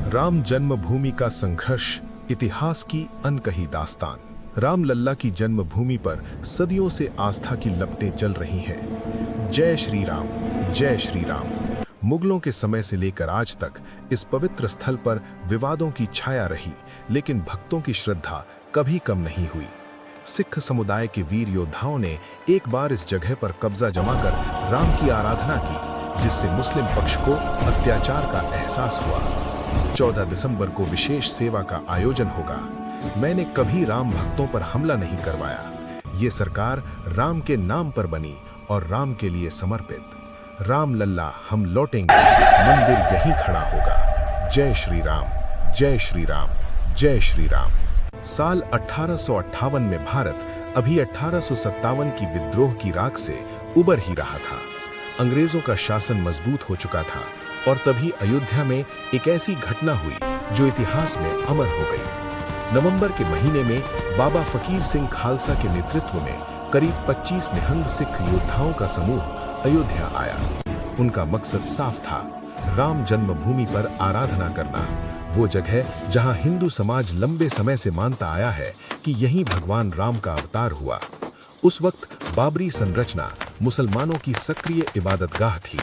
राम जन्मभूमि का संघर्ष, इतिहास की अनकही दास्तान। रामलल्ला की जन्मभूमि पर सदियों से आस्था की लपटें जल रही हैं। जय श्री राम, जय श्री राम। मुगलों के समय से लेकर आज तक इस पवित्र स्थल पर विवादों की छाया रही, लेकिन भक्तों की श्रद्धा कभी कम नहीं हुई। सिख समुदाय के वीर योद्धाओं ने एक बार इस जगह पर कब्जा जमाकर राम की आराधना की, जिससे मुस्लिम पक्ष को अत्याचार का एहसास हुआ। 14 दिसंबर को विशेष सेवा का आयोजन होगा। मैंने कभी राम भक्तों पर हमला नहीं करवाया। ये सरकार राम के नाम पर बनी और राम के लिए समर्पित। राम लल्ला हम लौटेंगे, मंदिर यहीं खड़ा होगा। जय श्री राम, जय श्री राम, जय श्री राम। साल 1858 में भारत अभी 1857 की विद्रोह की राख से उबर ही रहा था। अंग्रेजों का शासन मजबूत हो चुका था और तभी अयोध्या में एक ऐसी घटना हुई जो इतिहास में अमर हो गई। नवंबर के महीने में बाबा फकीर सिंह खालसा के नेतृत्व में करीब 25 निहंग सिख योद्धाओं का समूह अयोध्या आया। उनका मकसद साफ था, राम जन्मभूमि पर आराधना करना, वो जगह जहां हिंदू समाज लंबे समय से मानता आया है कि यहीं भगवान राम का अवतार हुआ। उस वक्त बाबरी संरचना मुसलमानों की सक्रिय इबादतगाह थी।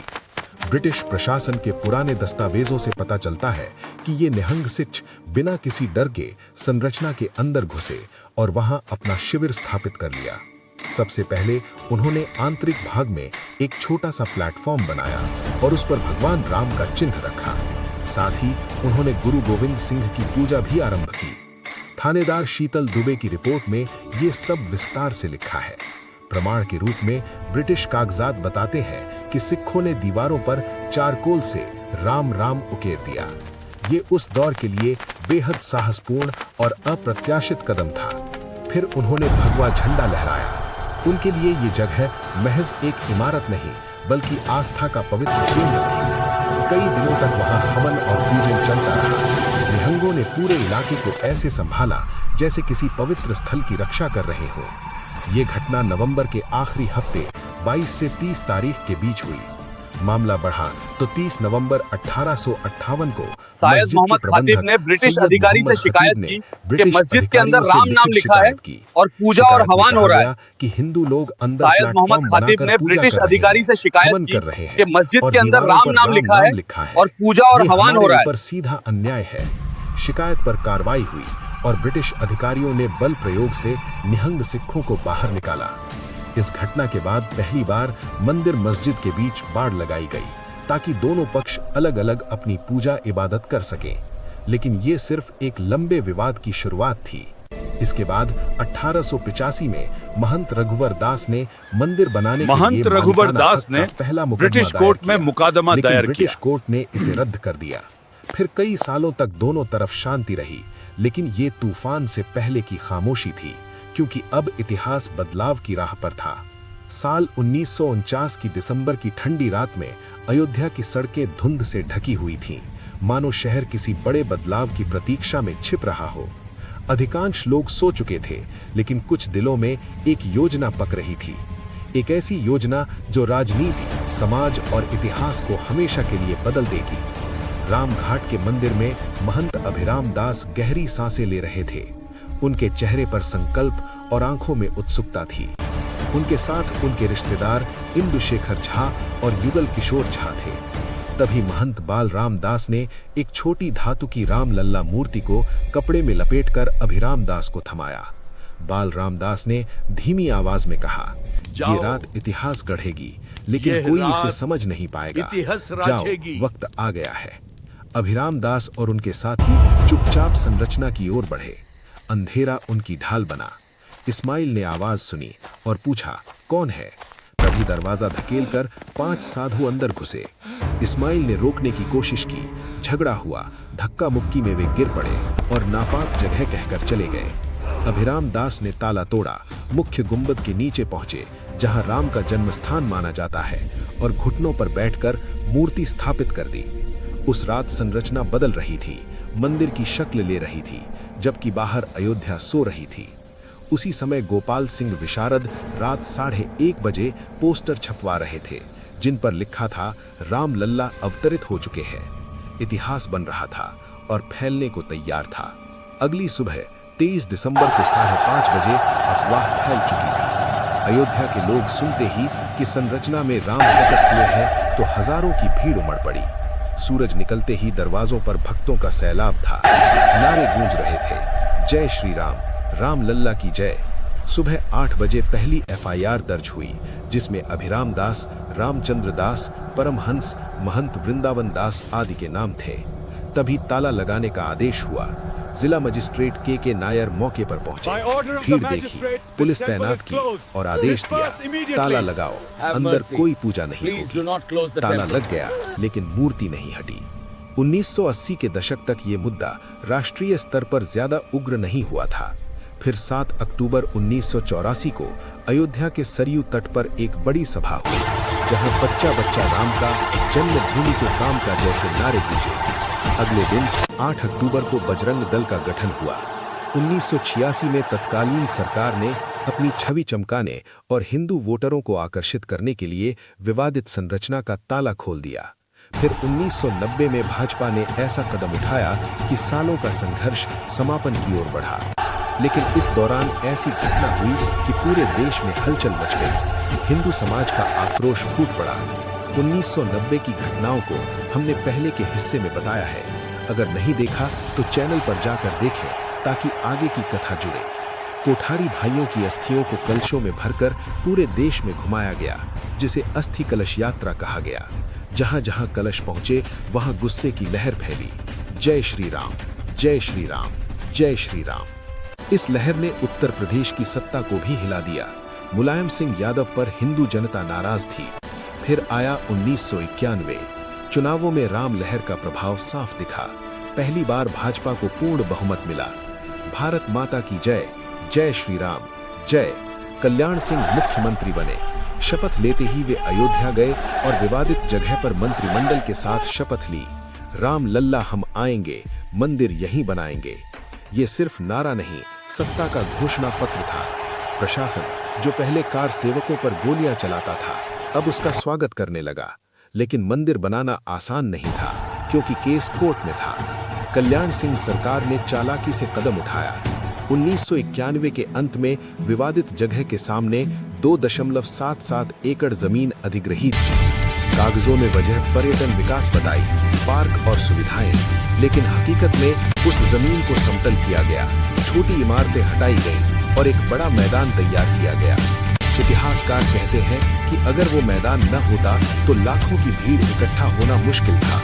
ब्रिटिश प्रशासन के पुराने दस्तावेजों से पता चलता है कि ये निहंग सिख बिना किसी डर के संरचना के अंदर घुसे और वहां अपना शिविर स्थापित कर लिया। सबसे पहले उन्होंने आंतरिक भाग में एक छोटा सा प्लेटफॉर्म बनाया और उस पर भगवान राम का चिन्ह रखा। साथ ही उन्होंने गुरु गोविंद सिंह की पूजा भी आरंभ की। थानेदार शीतल दुबे की रिपोर्ट में ये सब विस्तार से लिखा है। प्रमाण के रूप में ब्रिटिश कागजात बताते हैं कि सिखों ने दीवारों पर चारकोल से राम राम उकेर दिया। ये उस दौर के लिए बेहद साहसपूर्ण और अप्रत्याशित कदम था। फिर उन्होंने भगवा झंडा लहराया। उनके लिए ये जगह महज एक इमारत नहीं, बल्कि आस्था का पवित्र केंद्र थी। कई दिनों तक वहां हवन और पूजन चलता रहा। निहंगों ने पूरे इलाके को ऐसे संभाला जैसे किसी पवित्र स्थल की रक्षा कर रहे हो। ये घटना नवंबर के आखिरी हफ्ते 22 से 30 तारीख के बीच हुई। मामला बढ़ा तो 30 नवंबर 1858 को शायद मोहम्मद खातिब ने ब्रिटिश अधिकारी से शिकायत की कि मस्जिद के अंदर राम नाम लिखा है और पूजा और हवन हो रहा है कि हिंदू लोग अंदर शायद मोहम्मद खातिब ने ब्रिटिश अधिकारी से शिकायत की कि मस्जिद के अंदर राम नाम लिखा है और पूजा और हवन हो रहा है। पर सीधा अन्याय है। शिकायत पर कार्रवाई हुई और ब्रिटिश अधिकारियों ने बल प्रयोग से निहंग सिखों को बाहर निकाला। इस घटना के बाद पहली बार मंदिर मस्जिद के बीच बाड़ लगाई गई ताकि दोनों पक्ष अलग अलग अपनी पूजा इबादत कर सकें। लेकिन ये सिर्फ एक लंबे विवाद की शुरुआत थी। इसके बाद 1885 में महंत रघुवर दास ने मंदिर बनाने के लिए रघुवर दास ने पहला ब्रिटिश कोर्ट में मुकदमा दायर किया। ब्रिटिश कोर्ट ने इसे रद्द कर दिया। फिर कई सालों तक दोनों तरफ शांति रही, लेकिन ये तूफान से पहले की खामोशी थी, क्योंकि अब इतिहास बदलाव की राह पर था। साल 1949 की दिसंबर की ठंडी रात में अयोध्या की सड़कें धुंध से ढकी हुई थीं, मानो शहर किसी बड़े बदलाव की प्रतीक्षा में छिप रहा हो। अधिकांश लोग सो चुके थे, लेकिन कुछ दिलों में एक योजना पक रही थी। एक ऐसी योजना जो राजनीति, समाज और इतिहास को हमेशा के लिए बदल देगी। रामघाट के मंदिर में महंत अभिराम दास गहरी सांसें ले रहे थे। उनके चेहरे पर संकल्प और आंखों में उत्सुकता थी। उनके साथ उनके रिश्तेदार इंदुशेखर झा और युगल किशोर झा थे। तभी महंत बाल राम दास ने एक छोटी धातु की राम लल्ला मूर्ति को कपड़े में लपेटकर अभिराम दास को थमाया। बाल राम दास ने धीमी आवाज में कहा, ये रात इतिहास गढ़ेगी, लेकिन कोई इसे समझ नहीं पाएगा। जाओ, वक्त आ गया है। अभिराम दास और उनके साथी चुपचाप संरचना की ओर बढ़े। अंधेरा उनकी ढाल बना। इस्माइल ने आवाज सुनी और पूछा, कौन है? तभी दरवाजा धकेलकर 5 साधु अंदर घुसे। इस्माइल ने रोकने की कोशिश की, झगड़ा हुआ, धक्का मुक्की में वे गिर पड़े और नापाक जगह कहकर चले गए। अभिराम दास ने ताला तोड़ा, मुख्य गुंबद के नीचे पहुंचे, जहां राम का जन्मस्थान माना जाता है, और घुटनों पर बैठकर मूर्ति स्थापित कर दी। उस रात संरचना बदल रही थी, मंदिर की शक्ल ले रही थी, जबकि बाहर अयोध्या सो रही थी। उसी समय गोपाल सिंह विशारद रात 1:30 बजे पोस्टर छपवा रहे थे, जिन पर लिखा था, राम लल्ला अवतरित हो चुके हैं। इतिहास बन रहा था और फैलने को तैयार था। अगली सुबह 23 दिसंबर को 5:30 बजे अफवाह फैल चुकी थी। अयोध्या के लोग सुनते ही कि संरचना में राम प्रकट हुए हैं तो हजारों की भीड़ उमड़ पड़ी। सूरज निकलते ही दरवाजों पर भक्तों का सैलाब था। नारे गूंज रहे थे, जय श्री राम, राम लल्ला की जय। सुबह 8 बजे पहली एफआईआर दर्ज हुई, जिसमें अभिराम दास, रामचंद्र दास, परमहंस, महंत वृंदावन दास आदि के नाम थे। तभी ताला लगाने का आदेश हुआ। जिला मजिस्ट्रेट के नायर मौके पर पहुंचे, भीड़ देखी, पुलिस तैनात की और आदेश दिया, ताला लगाओ, अंदर कोई पूजा नहीं होगी। ताला लग गया, लेकिन मूर्ति नहीं हटी। 1980 के दशक तक ये मुद्दा राष्ट्रीय स्तर पर ज्यादा उग्र नहीं हुआ था। फिर 7 अक्टूबर 1984 को अयोध्या के सरयू तट पर एक बड़ी सभा हुई, जहां बच्चा बच्चा राम का, जन्मभूमि के काम का जैसे नारे गूंजे। अगले दिन 8 अक्टूबर को बजरंग दल का गठन हुआ। 1986 में तत्कालीन सरकार ने अपनी छवि चमकाने और हिंदू वोटरों को आकर्षित करने के लिए विवादित संरचना का ताला खोल दिया। फिर 1990 में भाजपा ने ऐसा कदम उठाया कि सालों का संघर्ष समापन की ओर बढ़ा। लेकिन इस दौरान ऐसी घटना हुई कि पूरे देश में हलचल मच गई। हिंदू समाज का आक्रोश फूट पड़ा। 1990 की घटनाओं को हमने पहले के हिस्से में बताया है। अगर नहीं देखा तो चैनल पर जाकर देखें, ताकि आगे की कथा जुड़े। कोठारी भाइयों की अस्थियों को कलशों में भरकर पूरे देश में घुमाया गया, जिसे अस्थि कलश यात्रा कहा गया। जहां जहां कलश पहुंचे वहां गुस्से की लहर फैली, जय श्री राम, जय श्री राम, जय श्री राम। इस लहर ने उत्तर प्रदेश की सत्ता को भी हिला दिया। मुलायम सिंह यादव पर हिंदू जनता नाराज थी। फिर आया 1991। चुनावों में राम लहर का प्रभाव साफ दिखा। पहली बार भाजपा को पूर्ण बहुमत मिला। भारत माता की जय, जय श्री राम, जय। कल्याण सिंह मुख्यमंत्री बने। शपथ लेते ही वे अयोध्या गए और विवादित जगह पर मंत्रिमंडल के साथ शपथ ली, राम लल्ला हम आएंगे, मंदिर यहीं बनाएंगे। ये सिर्फ नारा नहीं, सत्ता का घोषणा पत्र था। प्रशासन, जो पहले कार सेवकों पर गोलियां चलाता था, अब उसका स्वागत करने लगा। लेकिन मंदिर बनाना आसान नहीं था, क्योंकि केस कोर्ट में था। कल्याण सिंह सरकार ने चालाकी से कदम उठाया। 1991 के अंत में विवादित जगह के सामने 2.77 एकड़ जमीन अधिग्रहित की। कागजों में वजह पर्यटन विकास बताई, पार्क और सुविधाएं, लेकिन हकीकत में उस जमीन को समतल किया गया, छोटी इमारतें हटाई गईं और एक बड़ा मैदान तैयार किया गया। इतिहासकार कहते हैं कि अगर वो मैदान न होता तो लाखों की भीड़ इकट्ठा होना मुश्किल था।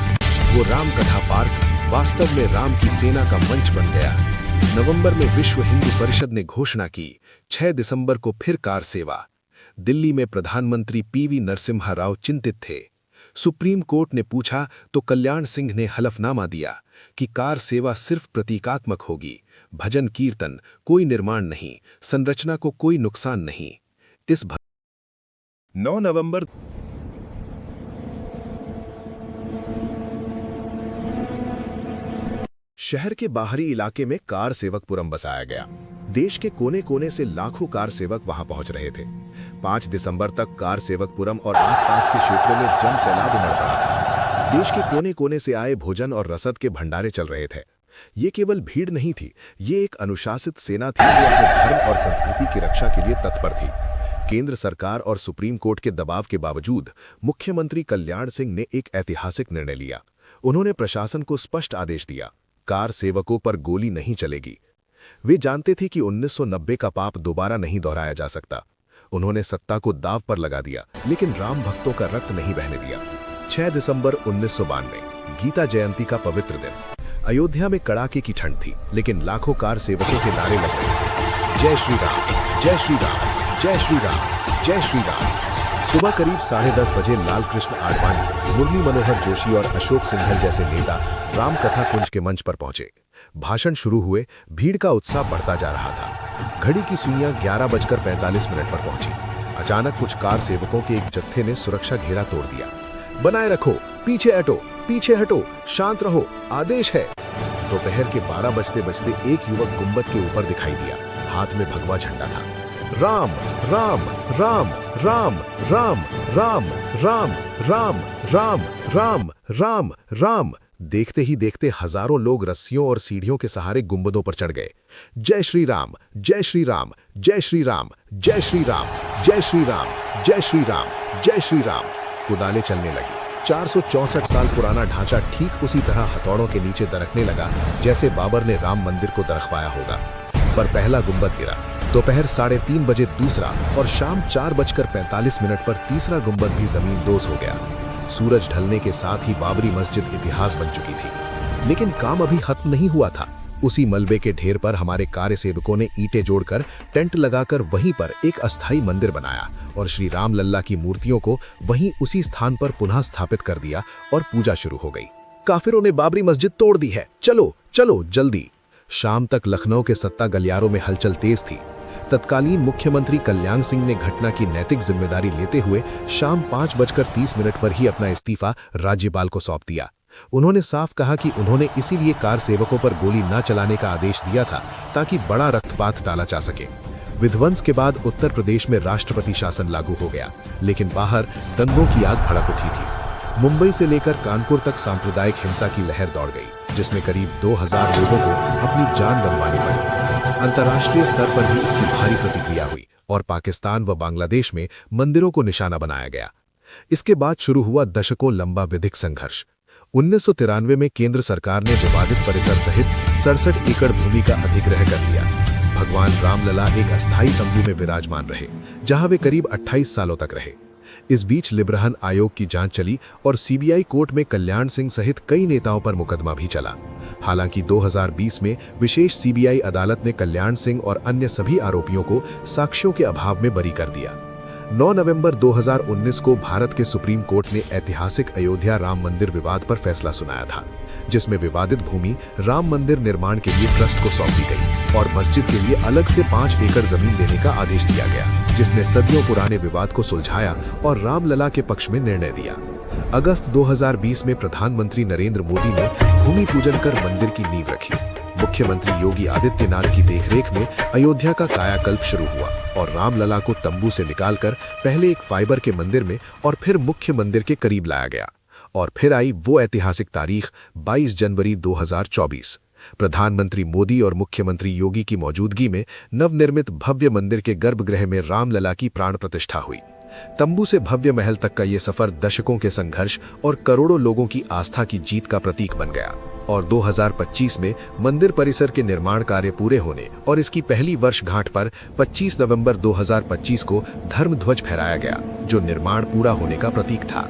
वो राम कथा पार्क वास्तव में राम की सेना का मंच बन गया। नवंबर में विश्व हिंदू परिषद ने घोषणा की, 6 दिसंबर को फिर कार सेवा। दिल्ली में प्रधानमंत्री पीवी नरसिम्हा राव चिंतित थे। सुप्रीम कोर्ट ने पूछा तो कल्याण सिंह ने हलफनामा दिया कि कार सेवा सिर्फ प्रतीकात्मक होगी, भजन कीर्तन, कोई निर्माण नहीं, संरचना को कोई नुकसान नहीं। इस 9 नवंबर शहर के बाहरी इलाके में कार सेवकपुरम बसाया गया। देश के कोने कोने से लाखों कार सेवक वहां पहुंच रहे थे। 5 दिसंबर तक कार सेवकपुरम और आसपास के क्षेत्रों में जन सैलाब उमड़ पड़ा था। देश के कोने कोने से आए भोजन और रसद के भंडारे चल रहे थे। ये केवल भीड़ नहीं थी, ये एक अनुशासित सेना थी जो अपने धर्म और संस्कृति की रक्षा के लिए तत्पर थी। केंद्र सरकार और सुप्रीम कोर्ट के दबाव के बावजूद मुख्यमंत्री कल्याण सिंह ने एक ऐतिहासिक निर्णय लिया। उन्होंने प्रशासन को स्पष्ट आदेश दिया, कार सेवकों पर गोली नहीं चलेगी। वे जानते थे कि 1990 का पाप दोबारा नहीं दोहराया जा सकता। उन्होंने सत्ता को दांव पर लगा दिया, लेकिन राम भक्तों का रक्त नहीं बहने दिया। 6 दिसंबर 1992, गीता जयंती का पवित्र दिन। अयोध्या में कड़ाके की ठंड थी, लेकिन लाखों कार सेवकों के नारे लग रहे थे, जय श्री राम, जय श्री राम, जय श्री राम, जय श्री राम। सुबह करीब 10:30 बजे लालकृष्ण आडवाणी, मुरली मनोहर जोशी और अशोक सिंघल जैसे नेता राम कथा कुंज के मंच पर पहुंचे। भाषण शुरू हुए, भीड़ का उत्साह बढ़ता जा रहा था। घड़ी की सुइयां 11:45 पर पहुंची। अचानक कुछ कार सेवकों के एक जत्थे ने सुरक्षा घेरा तोड़ दिया। बनाए रखो, पीछे हटो, पीछे हटो, शांत रहो, आदेश है। दोपहर के 12 बजते एक युवक गुंबद के ऊपर दिखाई दिया। हाथ में भगवा झंडा था। राम राम राम राम राम राम राम राम राम राम राम राम। देखते ही देखते हजारों लोग रस्सियों और सीढ़ियों के सहारे गुंबदों पर चढ़ गए। जय श्री राम, जय श्री राम, जय श्री राम, जय श्री राम, जय श्री राम, जय श्री राम, जय श्री राम। कुदाले चलने लगी। 464 साल पुराना ढांचा ठीक उसी तरह हथौड़ों के नीचे दरकने लगा जैसे बाबर ने राम मंदिर को दरखवाया होगा। पर पहला गुंबद गिरा। दोपहर 3:30 बजे दूसरा और शाम 4:45 पर तीसरा गुंबद भी जमीन दोज हो गया। सूरज ढलने के साथ ही बाबरी मस्जिद इतिहास बन चुकी थी। लेकिन काम अभी खत्म नहीं हुआ था। उसी मलबे के ढेर पर हमारे कार्य सेवकों ने ईंटें जोड़कर टेंट लगाकर वहीं पर एक अस्थायी मंदिर बनाया और श्री राम लल्ला की मूर्तियों को वहीं उसी स्थान पर पुनः स्थापित कर दिया और पूजा शुरू हो गई। काफिरों ने बाबरी मस्जिद तोड़ दी है, चलो चलो जल्दी। शाम तक लखनऊ के सत्ता गलियारों में हलचल तेज थी। तत्कालीन मुख्यमंत्री कल्याण सिंह ने घटना की नैतिक जिम्मेदारी लेते हुए शाम 5:30 पर ही अपना इस्तीफा राज्यपाल को सौंप दिया। उन्होंने साफ कहा कि उन्होंने इसीलिए कार सेवकों पर गोली न चलाने का आदेश दिया था ताकि बड़ा रक्तपात टाला जा सके। विध्वंस के बाद उत्तर प्रदेश में राष्ट्रपति शासन लागू हो गया, लेकिन बाहर दंगों की आग भड़क उठी थी। मुंबई से लेकर कानपुर तक सांप्रदायिक हिंसा की लहर दौड़ गई, जिसमें करीब 2000 लोगों को अपनी जान गंवानी पड़ी। अंतर्राष्ट्रीय स्तर पर भी इसकी भारी प्रतिक्रिया हुई और पाकिस्तान व बांग्लादेश में मंदिरों को निशाना बनाया गया। इसके बाद शुरू हुआ दशकों लंबा विधिक संघर्ष। 1993 में केंद्र सरकार ने विवादित परिसर सहित 67 एकड़ भूमि का अधिग्रहण कर लिया। भगवान रामलला एक अस्थायी तंबू में विराजमान रहे, जहां वे करीब 28 सालों तक रहे। इस बीच लिब्रहन आयोग की जांच चली और सीबीआई कोर्ट में कल्याण सिंह सहित कई नेताओं पर मुकदमा भी चला। हालांकि 2020 में विशेष सीबीआई अदालत ने कल्याण सिंह और अन्य सभी आरोपियों को साक्ष्यों के अभाव में बरी कर दिया। 9 नवंबर 2019 को भारत के सुप्रीम कोर्ट ने ऐतिहासिक अयोध्या राम मंदिर विवाद पर फैसला सुनाया था, जिसमें विवादित भूमि राम मंदिर निर्माण के लिए ट्रस्ट को सौंपी गई और मस्जिद के लिए अलग से 5 एकड़ जमीन देने का आदेश दिया गया, जिसने सदियों पुराने विवाद को सुलझाया और रामलला के पक्ष में निर्णय दिया। अगस्त 2020 में प्रधानमंत्री नरेंद्र मोदी ने भूमि पूजन कर मंदिर की नींव रखी। मुख्यमंत्री योगी आदित्यनाथ की देखरेख में अयोध्या का कायाकल्प शुरू हुआ और रामलला को तंबू से निकालकर पहले एक फाइबर के मंदिर में और फिर मुख्य मंदिर के करीब लाया गया। और फिर आई वो ऐतिहासिक तारीख 22 जनवरी 2024। प्रधानमंत्री मोदी और मुख्यमंत्री योगी की मौजूदगी में नवनिर्मित भव्य मंदिर के गर्भगृह में रामलला की प्राण प्रतिष्ठा हुई। तंबू से भव्य महल तक का ये सफर दशकों के संघर्ष और करोड़ों लोगों की आस्था की जीत का प्रतीक बन गया। और 2025 में मंदिर परिसर के निर्माण कार्य पूरे होने और इसकी पहली वर्षगांठ पर 25 नवंबर 2025 को धर्म ध्वज फहराया गया, जो निर्माण पूरा होने का प्रतीक था।